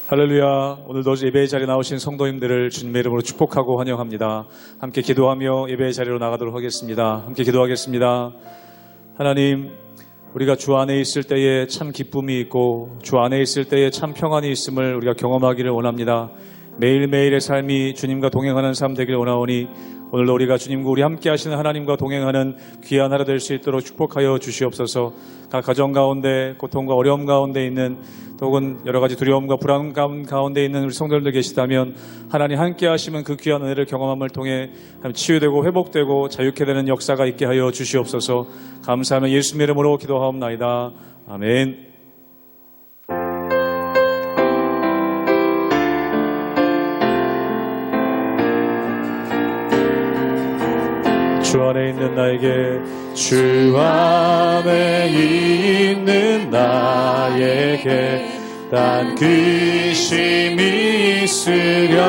할렐루야. 오늘도 예배의 자리에 나오신 성도님들을 주님의 이름으로 축복하고 환영합니다. 함께 기도하며 예배의 자리로 나가도록 하겠습니다. 함께 기도하겠습니다. 하나님, 우리가 주 안에 있을 때에 참 기쁨이 있고 주 안에 있을 때에 참 평안이 있음을 우리가 경험하기를 원합니다. 매일매일의 삶이 주님과 동행하는 삶 되길 원하오니 오늘도 우리가 주님과 우리 함께 하시는 하나님과 동행하는 귀한 하루 될 수 있도록 축복하여 주시옵소서. 각 가정 가운데 고통과 어려움 가운데 있는 혹은 여러 가지 두려움과 불안 가운데 있는 우리 성도님들 계시다면 하나님 함께 하시면 그 귀한 은혜를 경험함을 통해 치유되고 회복되고 자유케 되는 역사가 있게 하여 주시옵소서. 감사하며 예수님의 이름으로 기도하옵나이다. 아멘. 주 안에 있는 나에게 주 안에 있는 나에게 단 근심이 있으랴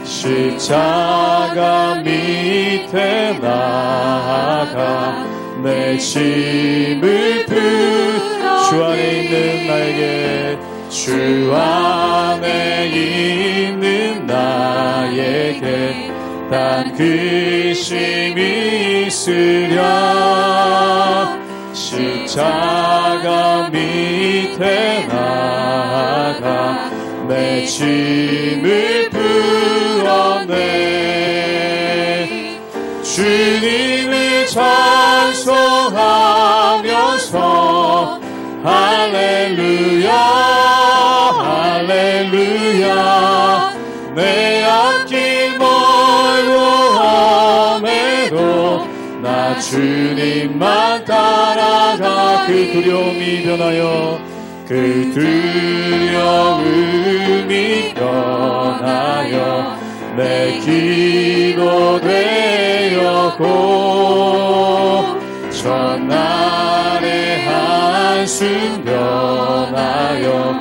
십자가 밑에 나아가 내 짐을 풀어 주 안에 있는 나에게 주 안에 있는 나에게 단 근심이 있으랴 십자가 밑에 나아가 내 짐을 풀어내 주님을 찬송하면서 할렐루야 할렐루야 내 앞길 나 주님만 따라가 그 두려움이 변하여 그 두려움이 변하여 내 기도 되었고 전날의 한숨 변하여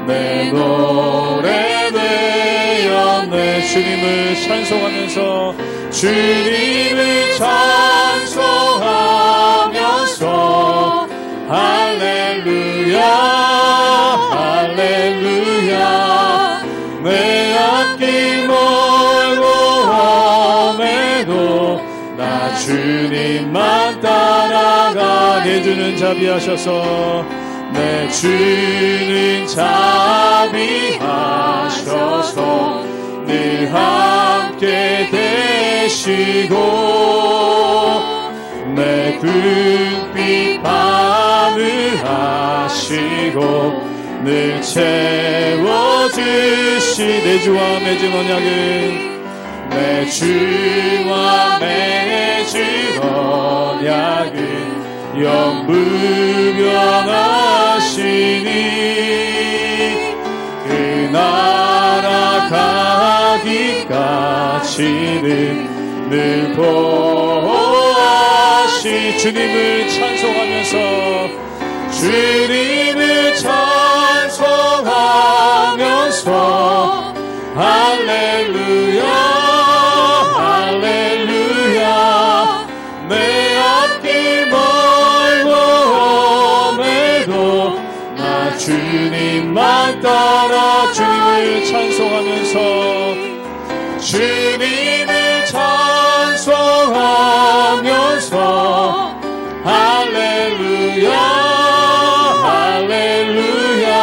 내 노래 되었네 주님을 찬송하면서 주님을 찬송하면서 할렐루야 할렐루야 내 앞길 멀고 험해도 나 주님만 따라가게 주는 자비하셔서 내 주는 자비하셔서 늘 함께 되시고 내 불빛 밤을 하시고 늘 채워주시 내 주와 맺은 언약은 내 주와 맺은 언약은 영불변하시니 그 나라 가기까지는 늘 보호하시 주님을 찬송하면서 주님을 찬송하면서 할렐루야 할렐루야 내 앞길 멀고 험해도 나 주님만 따라 주님을 찬송하면서 주님을 찬송하면서 할렐루야 할렐루야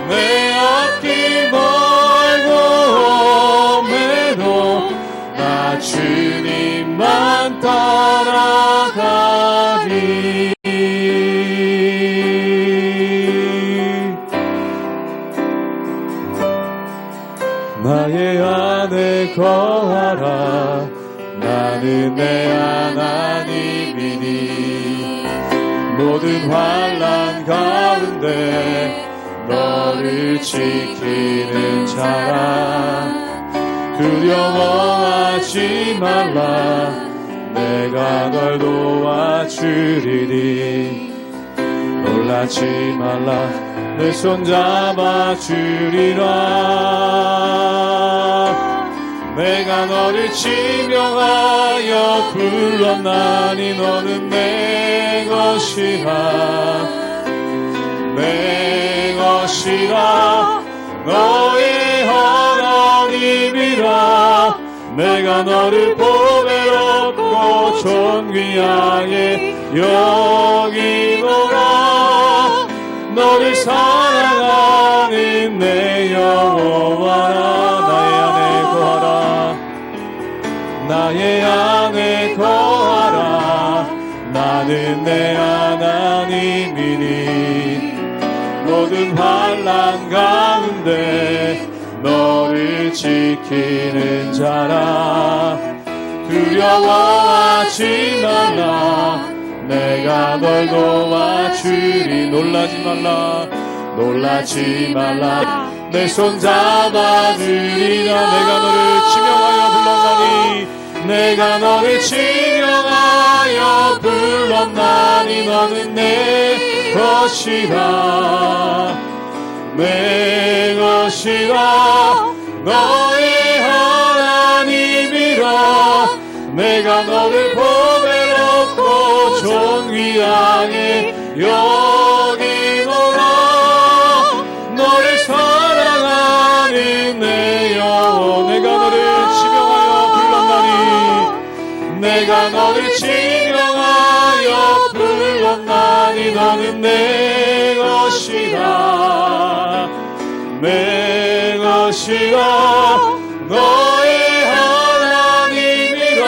내 앞길 멀고 험해도 나 주님만 따라가리 나의 안에 거하라 나는 내 하나님이니 모든 환난 가운데 너를 지키는 자라 두려워하지 말라 내가 널 도와주리니 놀라지 말라 내 손 잡아주리라 내가 너를 지명하여 불렀나니 너는 내 것이라 내 것이라 너의 하나님이라 내가 너를 보배롭고 존귀하게 여기노라 너를 사랑하는 내 여호와라 나의 안에 거하라 나는 내 하나님이니 모든 환난 가운데 너를 지키는 자라 두려워하지 말라 내가 널 도와주리 놀라지 말라 내 손 잡아주리라 내가 너를 지명하여 불렀나니 너는 내 것이라 너의 하나님이라 내가 너를 보배롭고 존귀하게 여기노라 너를 사랑하는 내 영혼 내가 너를 지명하여 불렀나니 너는 내 것이라 너의 하나님이라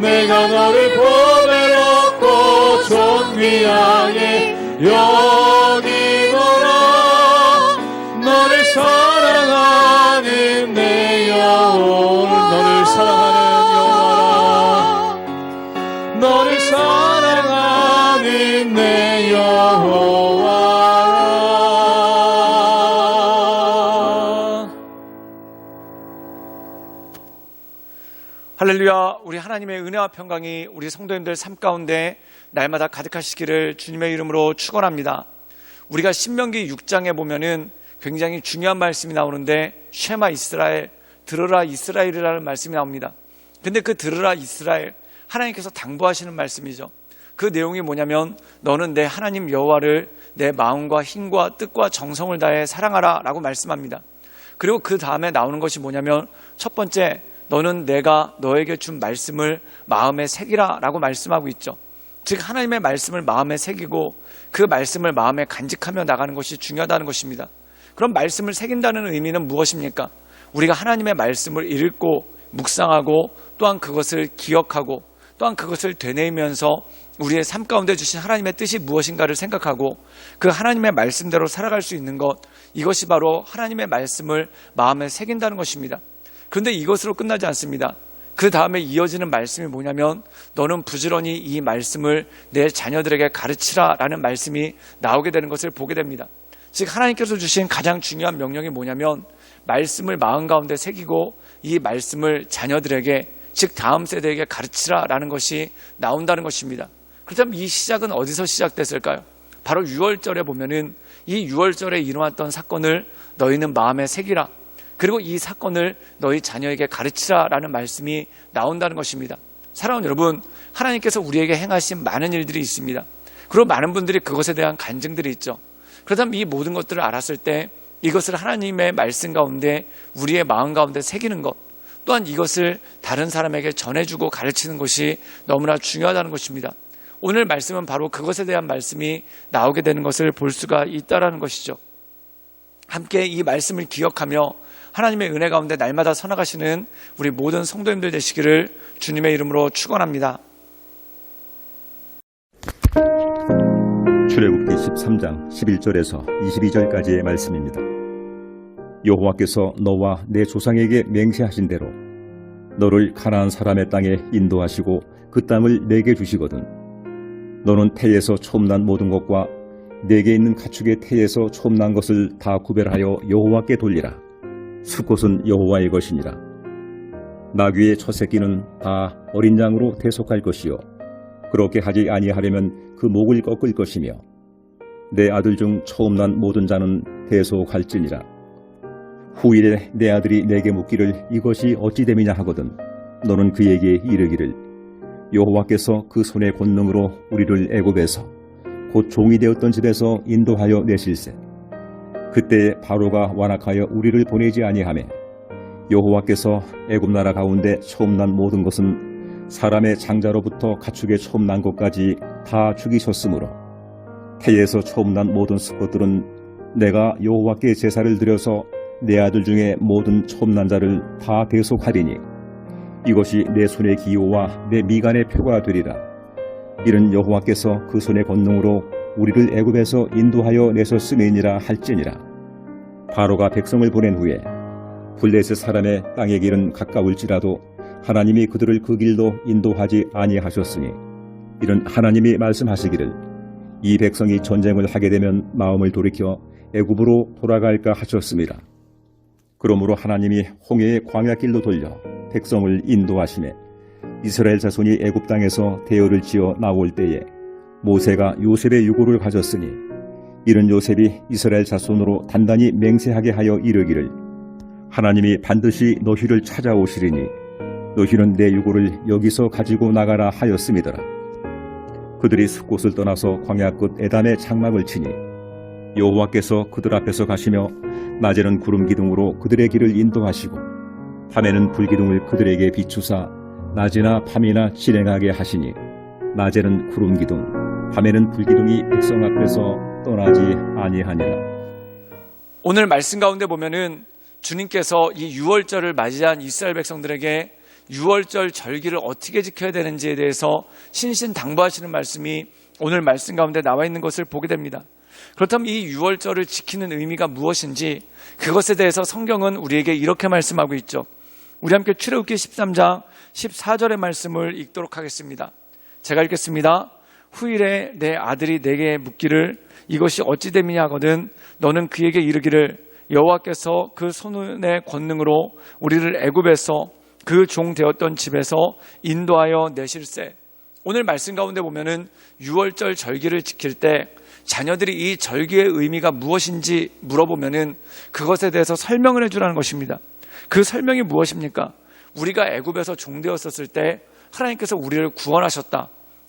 내가 너를 보배롭고 존귀하게 여기노라 너를 사랑하는 내 영혼 너를 사랑하는 내 여호와라. 할렐루야. 우리 하나님의 은혜와 평강이 우리 성도님들 삶 가운데 날마다 가득하시기를 주님의 이름으로 축원합니다. 우리가 신명기 6장에 보면은 굉장히 중요한 말씀이 나오는데 쉐마 이스라엘, 들으라 이스라엘이라는 말씀이 나옵니다. 근데 그 들으라 이스라엘, 하나님께서 당부하시는 말씀이죠. 그 내용이 뭐냐면 너는 내 하나님 여호와를 내 마음과 힘과 뜻과 정성을 다해 사랑하라 라고 말씀합니다. 그리고 그 다음에 나오는 것이 뭐냐면 첫 번째, 너는 내가 너에게 준 말씀을 마음에 새기라 라고 말씀하고 있죠. 즉 하나님의 말씀을 마음에 새기고 그 말씀을 마음에 간직하며 나가는 것이 중요하다는 것입니다. 그럼 말씀을 새긴다는 의미는 무엇입니까? 우리가 하나님의 말씀을 읽고 묵상하고 또한 그것을 기억하고 또한 그것을 되뇌이면서 우리의 삶 가운데 주신 하나님의 뜻이 무엇인가를 생각하고 그 하나님의 말씀대로 살아갈 수 있는 것, 이것이 바로 하나님의 말씀을 마음에 새긴다는 것입니다. 그런데 이것으로 끝나지 않습니다. 그 다음에 이어지는 말씀이 뭐냐면 너는 부지런히 이 말씀을 내 자녀들에게 가르치라 라는 말씀이 나오게 되는 것을 보게 됩니다. 즉 하나님께서 주신 가장 중요한 명령이 뭐냐면 말씀을 마음 가운데 새기고 이 말씀을 자녀들에게 즉 다음 세대에게 가르치라 라는 것이 나온다는 것입니다. 그렇다면 이 시작은 어디서 시작됐을까요? 바로 유월절에 보면은 이 유월절에 일어났던 사건을 너희는 마음에 새기라, 그리고 이 사건을 너희 자녀에게 가르치라 라는 말씀이 나온다는 것입니다. 사랑하는 여러분, 하나님께서 우리에게 행하신 많은 일들이 있습니다. 그리고 많은 분들이 그것에 대한 간증들이 있죠. 그렇다면 이 모든 것들을 알았을 때 이것을 하나님의 말씀 가운데 우리의 마음 가운데 새기는 것, 또한 이것을 다른 사람에게 전해주고 가르치는 것이 너무나 중요하다는 것입니다. 오늘 말씀은 바로 그것에 대한 말씀이 나오게 되는 것을 볼 수가 있다는 것이죠. 함께 이 말씀을 기억하며 하나님의 은혜 가운데 날마다 서나가시는 우리 모든 성도님들 되시기를 주님의 이름으로 축원합니다. 출애굽기 13장 11절에서 22절까지의 말씀입니다. 여호와께서 너와 내 조상에게 맹세하신 대로 너를 가나안 사람의 땅에 인도하시고 그 땅을 내게 주시거든 너는 태에서 처음 난 모든 것과 내게 있는 가축의 태에서 처음 난 것을 다 구별하여 여호와께 돌리라. 수컷은 여호와의 것이니라. 나귀의 첫 새끼는 다 어린 양으로 대속할 것이요 그렇게 하지 아니하려면 그 목을 꺾을 것이며 내 아들 중 처음 난 모든 자는 대속할지니라. 후일에 내 아들이 내게 묻기를 이것이 어찌 됨이냐 하거든 너는 그에게 이르기를 여호와께서 그 손의 권능으로 우리를 애굽에서 곧 종이 되었던 집에서 인도하여 내실세. 그때 바로가 완악하여 우리를 보내지 아니하매 여호와께서 애굽 나라 가운데 처음 난 모든 것은 사람의 장자로부터 가축의 처음 난 것까지 다 죽이셨으므로 태에서 처음 난 모든 수컷들은 내가 여호와께 제사를 드려서 내 아들 중에 모든 처음 난 자를 다 대속하리니 이것이 내 손의 기호와 내 미간의 표가 되리라. 이는 여호와께서 그 손의 권능으로 우리를 애굽에서 인도하여 내셨음이니라 할지니라. 바로가 백성을 보낸 후에 블레셋 사람의 땅의 길은 가까울지라도 하나님이 그들을 그 길로 인도하지 아니하셨으니 이는 하나님이 말씀하시기를 이 백성이 전쟁을 하게 되면 마음을 돌이켜 애굽으로 돌아갈까 하셨습니다. 그러므로 하나님이 홍해의 광야길로 돌려 백성을 인도하시매 이스라엘 자손이 애굽 땅에서 대열을 지어 나올 때에 모세가 요셉의 유고를 가졌으니 이는 요셉이 이스라엘 자손으로 단단히 맹세하게 하여 이르기를 하나님이 반드시 너희를 찾아오시리니 너희는 내 유고를 여기서 가지고 나가라 하였음이더라. 그들이 숫곳을 떠나서 광야 끝 에담의 장막을 치니 여호와께서 그들 앞에서 가시며 낮에는 구름 기둥으로 그들의 길을 인도하시고 밤에는 불기둥을 그들에게 비추사 낮이나 밤이나 진행하게 하시니 낮에는 구름 기둥 밤에는 불기둥이 백성 앞에서 떠나지 아니하니라. 오늘 말씀 가운데 보면은 주님께서 이 유월절을 맞이한 이스라엘 백성들에게 유월절 절기를 어떻게 지켜야 되는지에 대해서 신신당부하시는 말씀이 오늘 말씀 가운데 나와 있는 것을 보게 됩니다. 그렇다면 이 유월절을 지키는 의미가 무엇인지 그것에 대해서 성경은 우리에게 이렇게 말씀하고 있죠. 우리 함께 출애굽기 13장 14절의 말씀을 읽도록 하겠습니다. 제가 읽겠습니다. 후일에 내 아들이 내게 묻기를 이것이 어찌 됨이냐 하거든 너는 그에게 이르기를 여호와께서 그 손의 권능으로 우리를 애굽에서 그 종 되었던 집에서 인도하여 내실세. 오늘 말씀 가운데 보면은 유월절 절기를 지킬 때 자녀들이 이 절기의 의미가 무엇인지 물어보면은 그것에 대해서 설명을 해주라는 것입니다. 그 설명이 무엇입니까? 우리가 애굽에서 종되었었을 때 하나님께서 우리를 구원하셨다.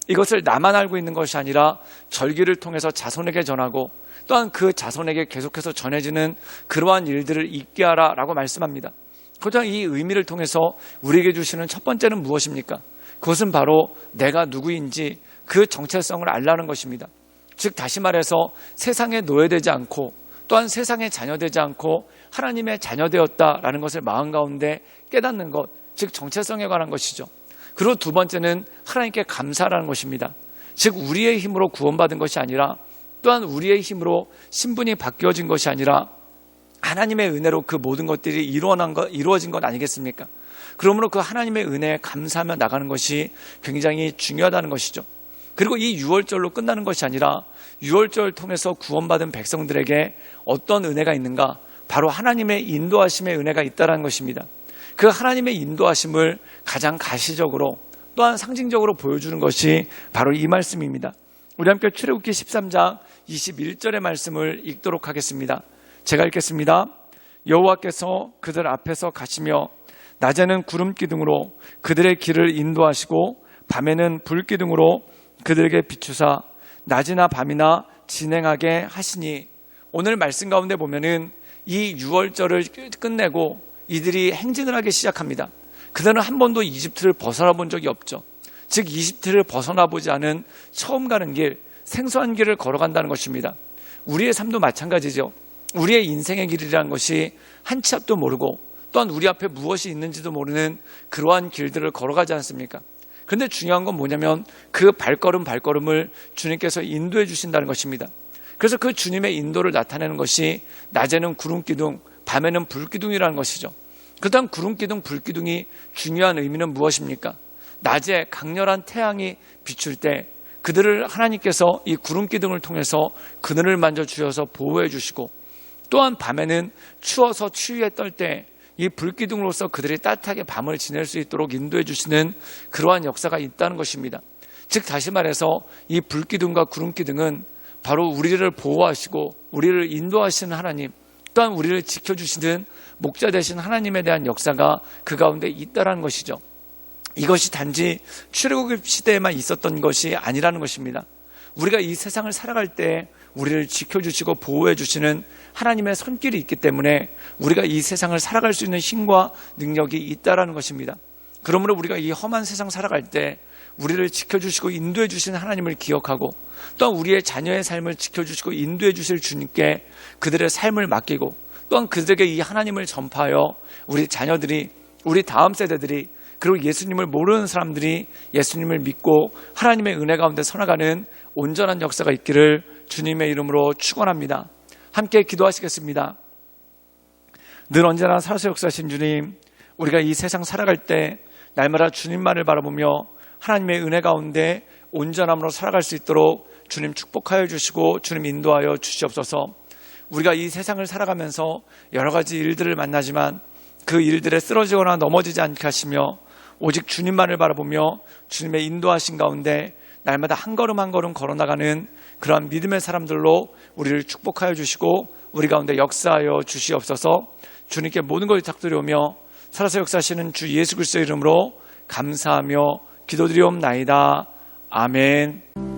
이것을 나만 알고 있는 것이 아니라 절기를 통해서 자손에게 전하고 또한 그 자손에게 계속해서 전해지는 그러한 일들을 있게 하라라고 말씀합니다. 그렇다면 이 의미를 통해서 우리에게 주시는 첫 번째는 무엇입니까? 그것은 바로 내가 누구인지 그 정체성을 알라는 것입니다. 즉 다시 말해서 세상에 노예되지 않고 또한 세상에 자녀되지 않고 하나님의 자녀되었다라는 것을 마음 가운데 깨닫는 것, 즉 정체성에 관한 것이죠. 그리고 두 번째는 하나님께 감사하라는 것입니다. 즉 우리의 힘으로 구원받은 것이 아니라 또한 우리의 힘으로 신분이 바뀌어진 것이 아니라 하나님의 은혜로 그 모든 것들이 이루어진 것 아니겠습니까? 그러므로 그 하나님의 은혜에 감사하며 나가는 것이 굉장히 중요하다는 것이죠. 그리고 이 유월절로 끝나는 것이 아니라 유월절을 통해서 구원받은 백성들에게 어떤 은혜가 있는가? 바로 하나님의 인도하심의 은혜가 있다는 것입니다. 그 하나님의 인도하심을 가장 가시적으로 또한 상징적으로 보여주는 것이 바로 이 말씀입니다. 우리 함께 출애굽기 13장 21절의 말씀을 읽도록 하겠습니다. 제가 읽겠습니다. 여호와께서 그들 앞에서 가시며 낮에는 구름 기둥으로 그들의 길을 인도하시고 밤에는 불 기둥으로 그들에게 비추사 낮이나 밤이나 진행하게 하시니. 오늘 말씀 가운데 보면은 이 유월절을 끝내고 이들이 행진을 하기 시작합니다. 그들은 한 번도 이집트를 벗어나 본 적이 없죠. 즉 이집트를 벗어나 보지 않은 처음 가는 길, 생소한 길을 걸어간다는 것입니다. 우리의 삶도 마찬가지죠. 우리의 인생의 길이라는 것이 한 치 앞도 모르고 또한 우리 앞에 무엇이 있는지도 모르는 그러한 길들을 걸어가지 않습니까? 그런데 중요한 건 뭐냐면 그 발걸음을 주님께서 인도해 주신다는 것입니다. 그래서 그 주님의 인도를 나타내는 것이 낮에는 구름기둥, 밤에는 불기둥이라는 것이죠. 그렇다면 구름기둥, 불기둥이 중요한 의미는 무엇입니까? 낮에 강렬한 태양이 비출 때 그들을 하나님께서 이 구름기둥을 통해서 그늘을 만져주셔서 보호해 주시고 또한 밤에는 추워서 추위에 떨 때 이 불기둥으로서 그들이 따뜻하게 밤을 지낼 수 있도록 인도해 주시는 그러한 역사가 있다는 것입니다. 즉 다시 말해서 이 불기둥과 구름기둥은 바로 우리를 보호하시고 우리를 인도하시는 하나님, 또한 우리를 지켜주시는 목자 되신 하나님에 대한 역사가 그 가운데 있다라는 것이죠. 이것이 단지 출애굽 시대에만 있었던 것이 아니라는 것입니다. 우리가 이 세상을 살아갈 때 우리를 지켜주시고 보호해 주시는 하나님의 손길이 있기 때문에 우리가 이 세상을 살아갈 수 있는 힘과 능력이 있다라는 것입니다. 그러므로 우리가 이 험한 세상 살아갈 때 우리를 지켜주시고 인도해 주시는 하나님을 기억하고 또한 우리의 자녀의 삶을 지켜주시고 인도해 주실 주님께 그들의 삶을 맡기고 또한 그들에게 이 하나님을 전파하여 우리 자녀들이, 우리 다음 세대들이, 그리고 예수님을 모르는 사람들이 예수님을 믿고 하나님의 은혜 가운데 서나가는 온전한 역사가 있기를 주님의 이름으로 축원합니다. 함께 기도하시겠습니다. 늘 언제나 살아서 역사하신 주님, 우리가 이 세상 살아갈 때 날마다 주님만을 바라보며 하나님의 은혜 가운데 온전함으로 살아갈 수 있도록 주님 축복하여 주시고 주님 인도하여 주시옵소서. 우리가 이 세상을 살아가면서 여러 가지 일들을 만나지만 그 일들에 쓰러지거나 넘어지지 않게 하시며 오직 주님만을 바라보며 주님의 인도하신 가운데 날마다 한 걸음 한 걸음 걸어나가는 그러한 믿음의 사람들로 우리를 축복하여 주시고 우리 가운데 역사하여 주시옵소서. 주님께 모든 것을 탁드려오며 살아서 역사하시는 주 예수 그리스도의 이름으로 감사하며 기도드리옵나이다. 아멘.